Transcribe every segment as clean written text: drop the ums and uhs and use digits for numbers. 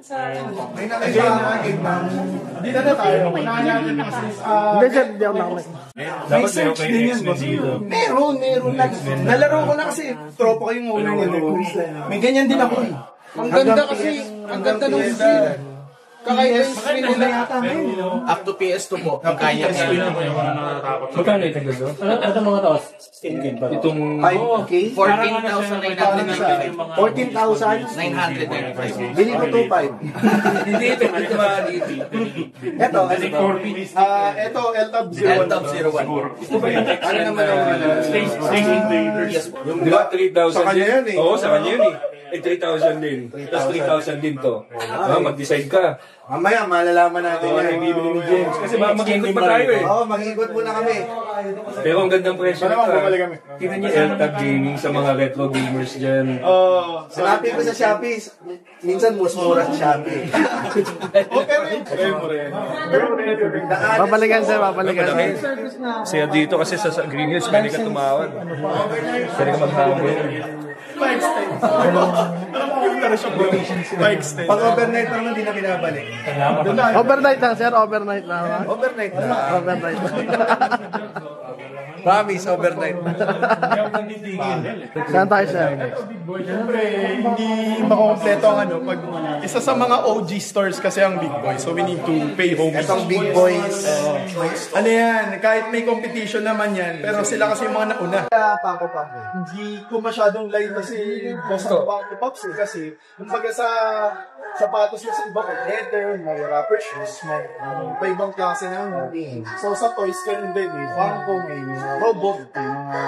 May nakikita dito na tayo. Hindi, sir, hindi ako nakamay. May search din yan, boss. Meron. Nalaro ko na kasi tropa kayong ulo nito. May ganyan din ako. Ang ganda kasi, ang ganda ng screen. Kakaiba yung screen nila. Up to PS2 po. Ang kaya niya. Magkano ito gusto? Ano mga taos? Itong 5K? 14,995. Bili ko 2.5. Hindi ito. Ito maliit. Ito, ito, LTAB 01. LTAB 01. Ano naman ang Space Invaders. Di ba 3,000 Sa kanya yan eh. Oo, sa kanya yun eh. 3,000 din. Tapos 3,000 din to. Mag-decide ka. Mamaya, malalaman natin Ano yung bibili ni James? Kasi baka mag-ikot pa tayo eh. Oo, mag-ikot muna kami. Pero ang gandang presyo nito. kami. Tingnan niyo LTAB Gaming sa mga retro gamers dyan. Hanapin ko sa Shopee. Minsan, mas mura sa Shopee. Babalikan, sir, babalikan. Kasi dito kasi sa Green Hills, pwede ka tumawag. Pwede ka maghangin. Pag overnight naman, hindi na binabalik. Overnight lang, sir, overnight lang. Overnight na. Overnight lang. Promise, overnight. Saan tayo, sir? Siyempre, hindi makompleto ang ano. Pag isa sa mga OG stores kasi ang Big Boy. So we need to pay homage. Itong Big Boys. Ano yan, kahit may competition naman yan, pero sila kasi yung mga nauna. Pako. Hindi ko masyadong line kasi basta Pako Pops eh. Kasi, kumbaga sa sapatos na sa iba, may leather, may rapper shoes, may ibang klase na yun. So sa toys, ganun din eh. Pako, may robot, may mga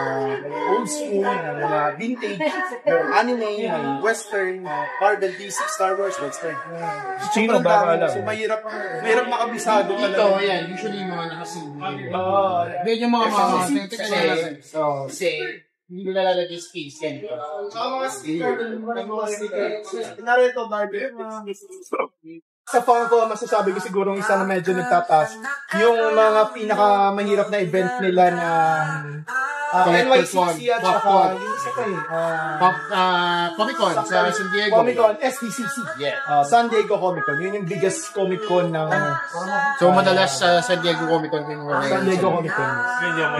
old school, may mga vintage, may anime, may western, Marvel, DC, Star Wars, western. Sino ba alam? So mahirap makabisado talaga. Ito, yan. Usually yung mga nakasimple. Then yung mga kasi hindi ko nalalagay space yan. Saka mga sticker. Narito, Barbie. Sa Funko, masasabi ko siguro isa na medyo nagtataas. Yung mga pinakamahirap na event nila na NYCC at saka yung isa pa Comic-Con sa San Diego. Comic-Con, SDCC. Yeah. San Diego Comic-Con. Yun yung biggest Comic-Con ng So madalas sa San Diego Comic-Con yung San Diego Comic-Con.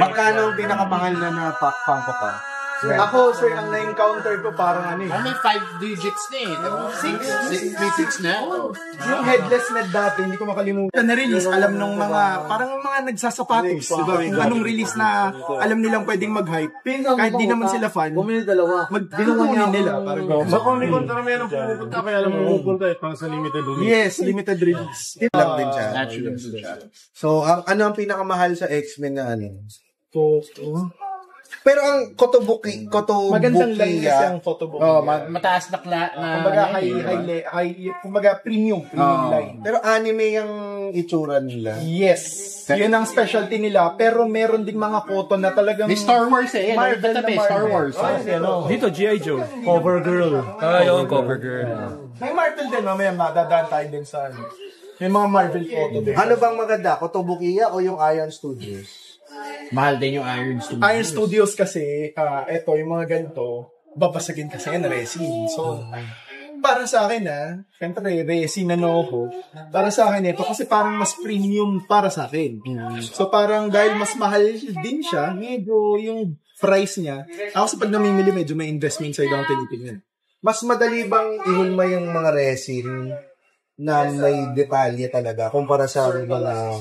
Magkano ang pinakamahal na Funko pa? Ako, sir, ang na-encounter ko parang ano eh. may 5 digits na eh. 6 na. Yung headless net dati, hindi ko makalimutan. Na-release, alam nung mga, parang mga nagsasapatos. Diba? Kung anong release na alam nilang pwedeng mag-hype. Kahit di naman sila fan, magdinukunin nila. Sa Comic-Con na meron pumupunta, kaya alam mo pumupunta eh, pang sa limited release. Yes, limited release. Lang din siya. So, ano ang pinakamahal sa X-Men na ano? Pero ang Kotobuki, magandang line kasi ang photobook. Mataas na kumbaga premium line. Pero anime yung itsura nila. Yes. Yun ang specialty nila. Pero meron ding mga photo na talagang may Star Wars eh. Marvel na Marvel. Star Wars. Dito, G.I. Joe. Cover girl. Yung cover girl. May Marvel din, mamaya madadaan tayo din sa ano. May mga Marvel photo din. Ano bang maganda? Kotobukiya o yung Iron Studios? Mahal din yung Iron Studios. Iron Studios kasi, eto, yung mga ganito, babasagin kasi yan, resin. So, para sa akin syempre, resin ako. Para sa akin ito, kasi parang mas premium para sa akin. So, parang dahil mas mahal din siya, medyo yung price niya, ako sa pag namimili, medyo may investment side ako tinitingnan. Mas madali bang ihulma yung mga resin na may detalye talaga kumpara sa mga...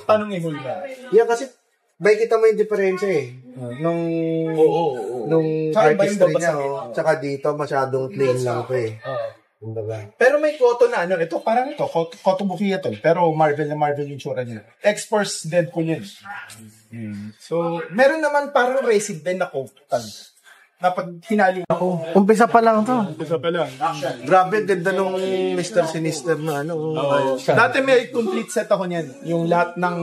Paano ihulma? Yan kasi, bay kita mo yung diferensya eh. Nung artistry niya, tsaka dito, masyadong plain lang po eh. Pero may koto na, ito parang ito, Kotobukiya to, pero Marvel na Marvel yung tsura niya. X-Force Deadpool yun. So, meron naman parang resin din na kotan. Napag hinali ako. Umpisa pa lang to. Grabe, ganda nung Mr. Sinister na ano. Dati may complete set ako niyan. Yung lahat ng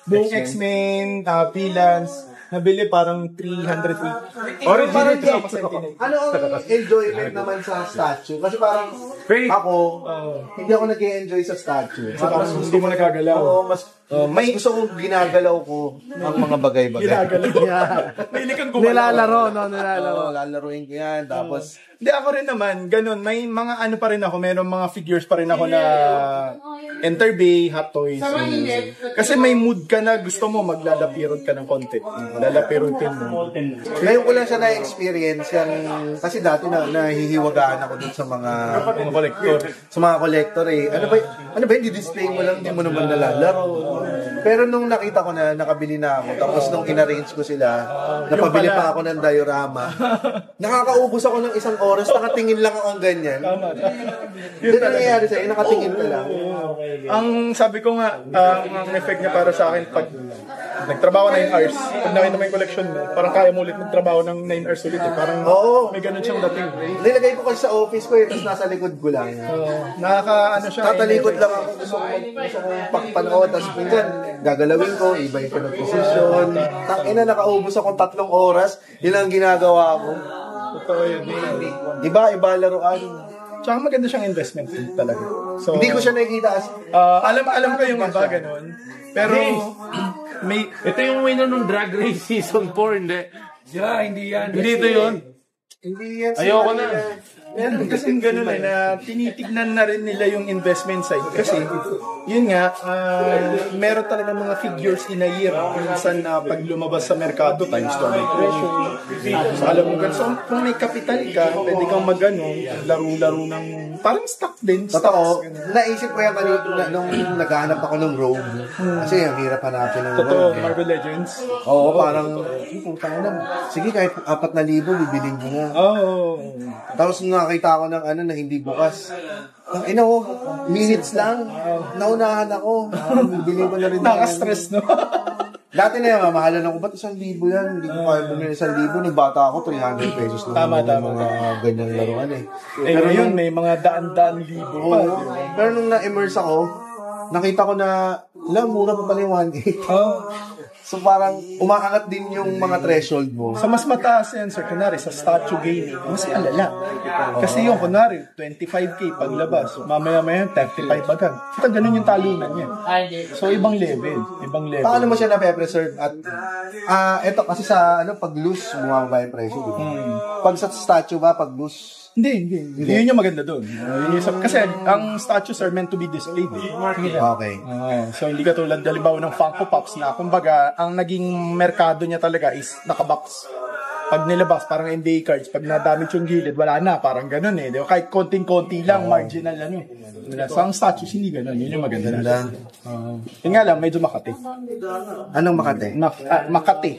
buong X-Men, villains, nabili parang 300. Original ano ang enjoyment naman sa statue? Kasi parang ako, hindi ako nag-enjoy sa statue. Parang hindi mo nagagalaw. Oo, mas Mas gusto ko ginagalaw ko ang mga bagay-bagay. Nilalaro, no? Nilalaro. Oo, lalaruin ko yan. Tapos, Hindi, ako rin naman, ganun. May mga ano pa rin ako, mayroong mga figures pa rin ako na Enter Bay, Hot Toys. Kasi may mood ka na gusto mo, maglalapirot ka ng konti. Lalapirotin mo. ngayon ko lang siya na-experience yan. Kasi dati nahihiwagaan ako dun sa mga Collector. sa mga collector eh. Ano ba yung di-display mo lang, hindi mo naman nalalaro. Pero nung nakita ko na nakabili na ako, tapos nung in-arrange ko sila, napabili pa ako ng diorama. Nakakaubos ako ng isang oras, nakatingin lang ako ang ganyan. Yun ang nangyayari sa'yo, nakatingin ka lang. Ang sabi ko nga, ang effect niya para sa akin, pag nagtrabaho 9 hours, pag nakita mo yung collection mo, parang kaya mo ulit magtrabaho ng 9 hours ulit. Parang may ganun siyang dating. Nilagay ko kasi sa office ko eh, tapos nasa likod ko lang. Nakaka-ano siya. Tatalikod lang ako, gusto kong pakpanood, tapos minsan gagalawin ko, iba yung position. Tangina, nakaubos akong 3 oras, yun ang ginagawa ko. Totoo yun. Iba laruan. Tsaka maganda siyang investment din talaga. So, Hindi ko siya nakikita as... alam ko yung iba ganun. Pero, may... Ito yung winner ng Drag Race Season 4, hindi. Hindi yan. Hindi ito yun. Hindi yan. Ayoko na. Yan, kasi ganun na tinitignan na rin nila yung investment side. Kasi, yun nga, meron talaga mga figures in a year. Minsan na pag lumabas sa merkado, times 2 may presyo. So, alam mo ganun. So, kung may capital ka, pwede kang mag-ano, laro-laro ng, parang stock din. Totoo, Stocks, naisip ko yan kanina nung naghahanap ako ng Rogue. Kasi ang hirap hanapin ng Totoo, Rogue. Marvel Legends. Oo, parang, putang na. Sige, kahit 4,000, bibilin ko na. Oo. Tapos nakita ako ng na hindi bukas. Minutes lang. Naunahan ako. Bibilin ko na rin. Naka-stress, no? Dati na yan, mamahalan ako, ba't 1,000 yan? Hindi ko kaya bumili 1,000. Nung bata ako, 300 pesos lang. Tama. Mga ganyang laruan eh. Pero yun, may mga daan-daan libo pa. Oo. Pero nung na-immerse ako, nakita ko na, mura pa pala yung 1K. So parang umaangat din yung mga threshold mo. Sa mas mataas yan, sir, kunwari, sa statue gaming, mas alala. Kasi yung, kunwari, 25K paglabas, mamaya-maya 35 agad. Ito, ganun yung talunan niya. So, ibang level. Paano mo siya na-preserve? At, eto, kasi sa, pag loose, bumababa yung presyo. Pag sa statue ba, pag loose, Hindi. Yun yung maganda doon. Kasi ang statues are meant to be displayed. okay. So, hindi ka tulad, halimbawa ng Funko Pops na, kumbaga, ang naging merkado niya talaga is nakabox. Pag nilabas, parang NBA cards, pag nadamage yung gilid, wala na, parang ganun eh. Diba? Kahit konting-konti lang, marginal ano. So, ang statues, hindi ganun. Yun yung maganda na. Yun nga lang, medyo Makati. Anong Makati? Makati.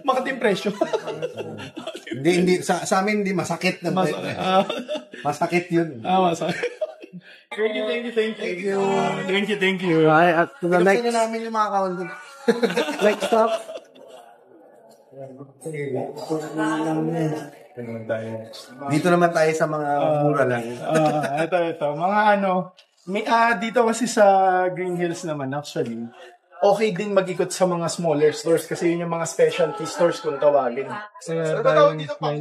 Makati yung presyo. Hindi, sa amin hindi masakit na masakit yun. Masakit. Thank you. Okay, at to the Gusto next, na namin yung mga account. next stop. Dito naman tayo sa mga mura lang. Ito. Mga dito kasi sa Green Hills naman, actually, okay din mag-ikot sa mga smaller stores kasi yun yung mga specialty stores kung tawagin. Sir, tawag dito pa.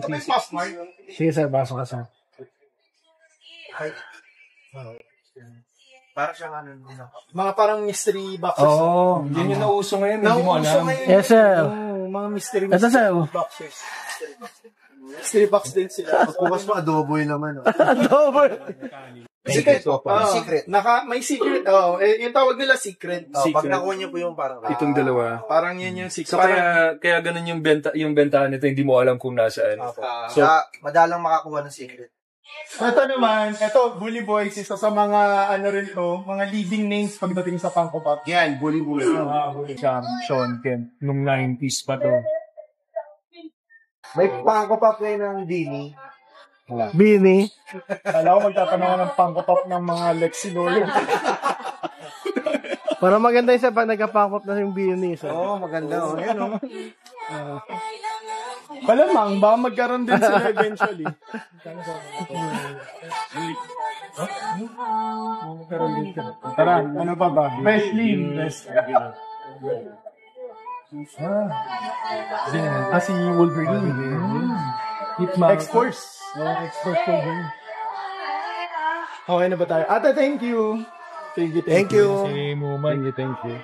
Sige sir, basok ka sir. Para siyang Mga parang mystery boxes. Yun yung nauso ngayon, hindi mo alam. Yes sir. Mga mystery Ito sir. boxes. Mystery box din sila. Pagbukas mo, adobo yun naman. Double. Secret. Secret. May secret. Yung tawag nila secret. Pag nakuha niyo po yung parang... Itong dalawa. Parang yun yung secret. So kaya ganun yung bentahan nito, hindi mo alam kung nasaan. So, madalang makakuha ng secret. Ito naman, Bully Boys, isa sa mga, mga leading names pagdating sa Funko Pop. Yan, Bully. Sean Kemp, nung 90s pa to. May Funko Pop kayo ng Dini. Bini. Alam ko magtatanong ako ng Funko Pop ng mga Lexi Lord. Para maganda yung sir pag nagka-pangkop na yung Bini sir. Maganda. Yan, Malamang, baka magkaroon din sila eventually. Tara, ano pa ba? Best Lean. Si Wolverine. X-Force. X-Force Wolverine. Okay na ba tayo? Ate, thank you. Thank you. Si Muman, thank you.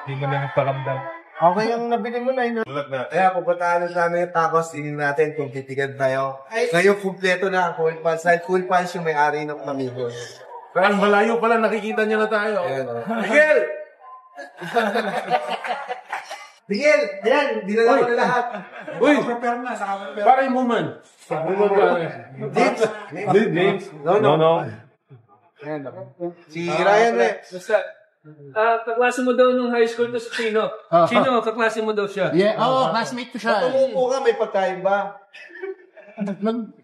Hindi mo lang paramdam. Okay yung nabili mo na yun. Kaya pupuntahan na sana yung tacos, tingin natin kung titigan tayo. Ngayon, kumpleto na ang Cool Pals. Dahil Cool Pals yung may-ari ng Amigo. Parang malayo pala, nakikita niya na tayo. Ayan, Miguel! Miguel! Yan! Dinala ko na lahat. Uy! Prepare na, naka-prepare. Para yung woman. James? No. Si Ryan, Kaklase mo daw nung high school to si Chino. Chino, kaklase mo daw siya. Yeah, classmate ko siya. Tumupo ka, may pagkain ba?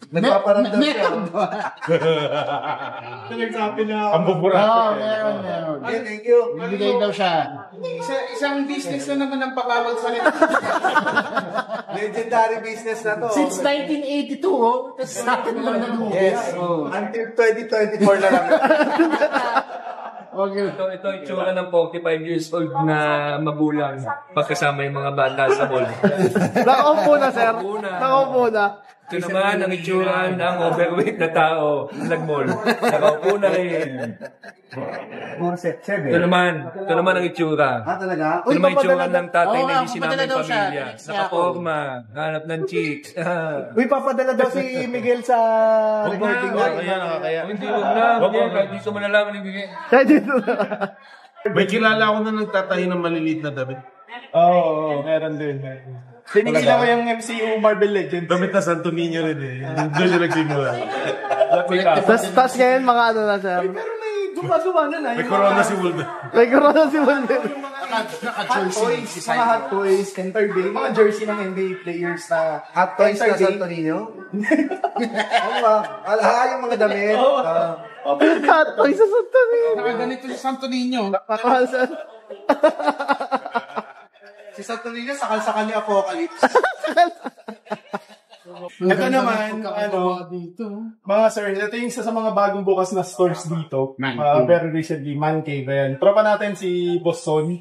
Nagpaparamdam siya. Pinagsabi na ako. Ang bubura. Meron. Okay, thank you. Bibigay daw siya. Isang business na naman ang pakawal sa nito. Legendary business na to. Since 1982, Tapos sa akin lang naman. Yes. Until 2024 na lang. Okay. Ito itsura ng 45 years old na magulang pagkasama yung mga bata sa mall. Nakaupo na, sir. Nakaupo na. Ito naman ang itsura ng overweight na tao na nag-mall. Nakaupo na rin. Ito naman ang itsura. Talaga? Ito naman itsura ng tatay Oo, na hindi papadala sinamay daw siya. pamilya. Nakaporma, hanap ng chicks. Uy, papadala daw si Miguel sa recording natin. Hindi, huwag na. Kahit di ko malalaman ibigay. May kilala ako na nagtatahi ng maliliit na damit. Oo, meron din. Tinigil ako yung MCU Marvel Legends. Damit na Santo Niño rin eh. Doon siya nagsimula. Tas ngayon mga ano na, sir. Pero may dumaduma na. May corona si Wolverine. May corona si Wolverine. Naka-jersey Toys, si mga hot toys, enter day, mga jersey ng NBA players na Hot toys na Santo Niño? Oo ba? Yung mga damit. hot toys sa Santo Niño. Nakaganito si Santo Niño. Si Santo Niño sakal-sakal ni Apocalypse. Ito naman, mga sir, ito yung isa sa mga bagong bukas na stores dito. Very recently, Man Cave. Ayan. Tropa natin si Boss Son.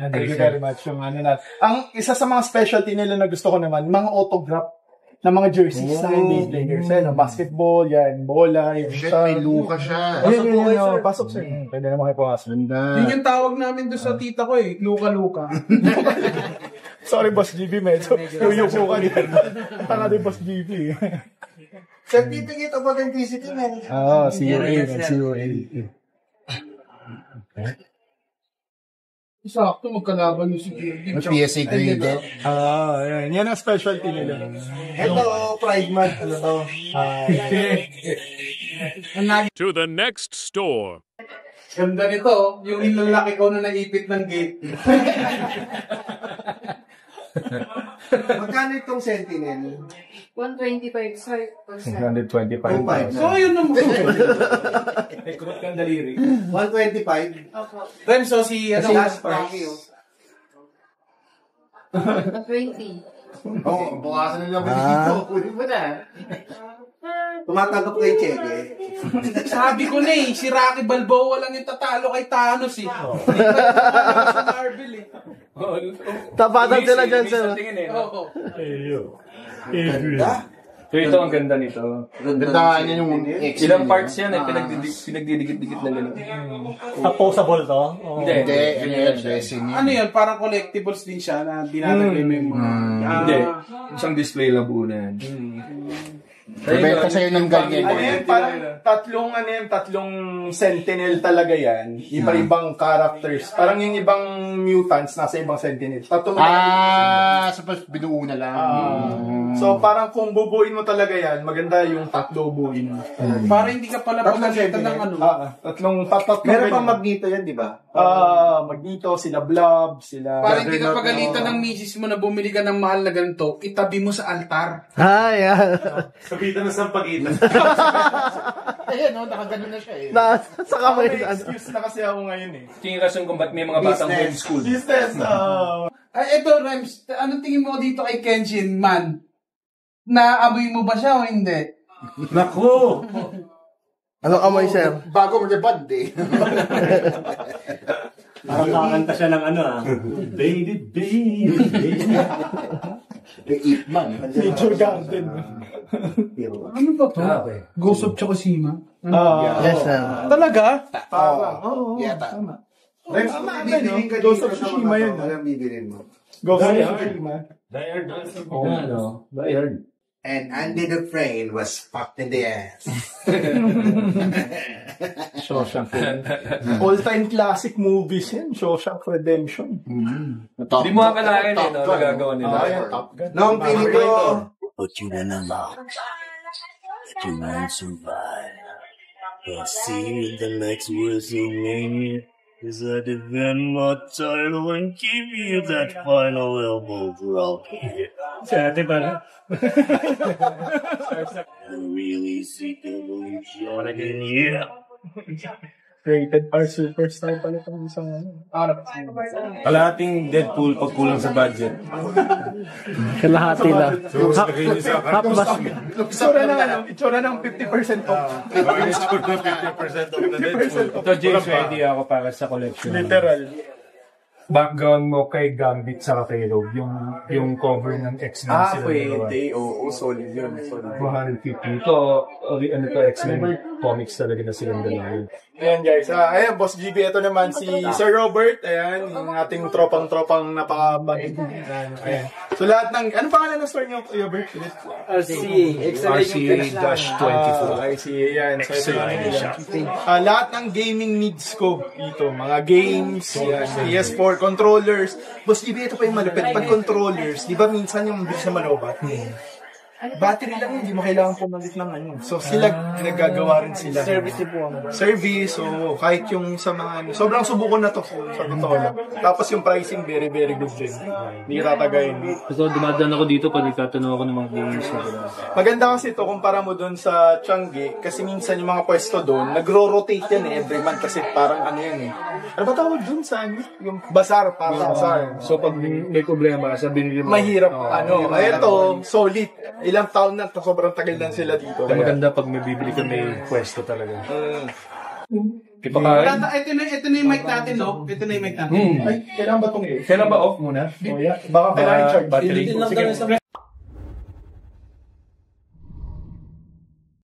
Thank you very much. Ang isa sa mga specialty nila na gusto ko naman, mga autograph na mga jerseys ng NBA players. Ayan, basketball, yan, bola, Shit, may luka siya. Ayun, pasok sir. Pwede naman kayo pumasok. Yun yung tawag namin doon sa tita ko eh. Luka-luka. Sorry, Boss GB, medyo yuyuko ka niyan. Tanga din, Boss GB. Certificate of Authenticity, man. Oo, COA. Sakto, magkalaban yung si Kirby. PSA graded. Yan ang specialty nila. Ito, Pride Month. Ano to? To the next store. Ganda nito, yung ilalaki ko na naipit ng gate. Magkano itong Sentinel? 125, sorry. 125. So, yun naman. Rekrut kang daliri. 125? Opo. Renzo, si Last price. 120. Oo, bukasan na lang dito. Kunin mo na. Tumatanggap kay Chege. Sabi ko na eh, si Rocky Balboa lang yung tatalo kay Thanos eh. Hindi pa sa Marvel eh. Tapatan sila dyan, sir. Oo. So ito ang ganda nito. Ganda niya yung Ilang parts yan eh, pinagdidikit-dikit na gano'n. Posable to? Hindi, ano yan, dressing Ano yun, parang collectibles din siya na dinadagay mo yung mga... Hindi, isang display lang po na yan. Bebenta sa'yo ng ganyan. Ano yan, parang tatlong sentinel talaga yan. Iba-ibang characters. Parang yung ibang mutants nasa ibang sentinel. Suppose binuo na lang. So parang kung bubuin mo talaga yan, maganda yung tatlo buuin mo. Para hindi ka pala pagkakita ng ano. Tatlong Meron pa Magneto yan, di ba? Magneto, sila Blob, sila... Para hindi ka pagalitan ng misis mo na bumili ka ng mahal na ganito, itabi mo sa altar. yeah. Sabitan na sa pagitan. Ayun, nakagano na siya eh. Sa kamay na. Excuse na kasi ako ngayon eh. Tingin rason kung ba't may mga batang homeschool. Business! Ay, eto, Rems, anong tingin mo dito kay Kenshin Man? Naamoy mo ba siya o hindi? Naku! Anong amoy, sir? Bago mo band eh. Parang nakakanta siya ng ano Baby, baby, baby. The Ip Man. Nature Garden. Ano ba to? Ghost of Tsukushima? Yes, sir. Talaga? Oo. Yata. Ghost of Tsushima yun. Anong bibilin mo? Ghost of Tsushima. Die Hard. And Andy Dufresne was fucked in the ass. Shawshank. All-time classic movies yan. Shawshank Redemption. Hindi mo akalain eh, no? Nagagawa nila. Top Gun. Noong pili ko, But you wanna know that you won't survive. But see the next WrestleMania is I defend my title and give you that final elbow drop. Sa atin pala. I really see the illusion again, yeah. Rated R Superstar pala itong isang Kalahating Deadpool pag kulang sa budget. Kalahati lang. Half bus. Itsura ng 50% off. 50% of the Deadpool. Ito, James, ready ako para sa collection. Literal. Background mo kay Gambit sa kay Rogue, yung cover ng X-Men sila. Pwede. Oo, solid yun. 250. Ito, ano to, X-Men comics talaga na silang dalawa. Ayan guys, ayan Boss GB, ito naman si Sir Robert, ayan, yung ating tropang napakabait. Ayan. So lahat ng, ano pangalan ng store nyo, Robert? RCA-24. Ayan. So ito lang lahat ng gaming needs ko dito, mga games, PS4, controllers. Boss GB, ito pa yung malupit. Pag controllers, di ba minsan yung bilis na malobat? Battery lang, hindi mo kailangan pumalit ng ano. So sila, nagagawa rin sila. Service po. Service, so kahit yung sa mga ano. Sobrang subukan na to, sa totoo lang. Tapos yung pricing, very, very good din. Hindi tatagayin. So, dumadaan ako dito pag nagtatanong ako ng mga games. Maganda kasi ito, kumpara mo doon sa Changi, kasi minsan yung mga pwesto doon, nagro-rotate yan every month kasi parang ano yan Ano ba tawag doon sa yung bazaar, parang bazaar. So pag may problema, sabihin mo. Mahirap, ito, solid. Ilang taon na, sobrang tagal lang sila dito. Maganda pag may bibili ka may pwesto talaga. Ito na yung mic natin, no? Ito na yung mic natin. Ay, kailangan ba itong Kailan ba off muna? Baka kailangan i-charge. Battery.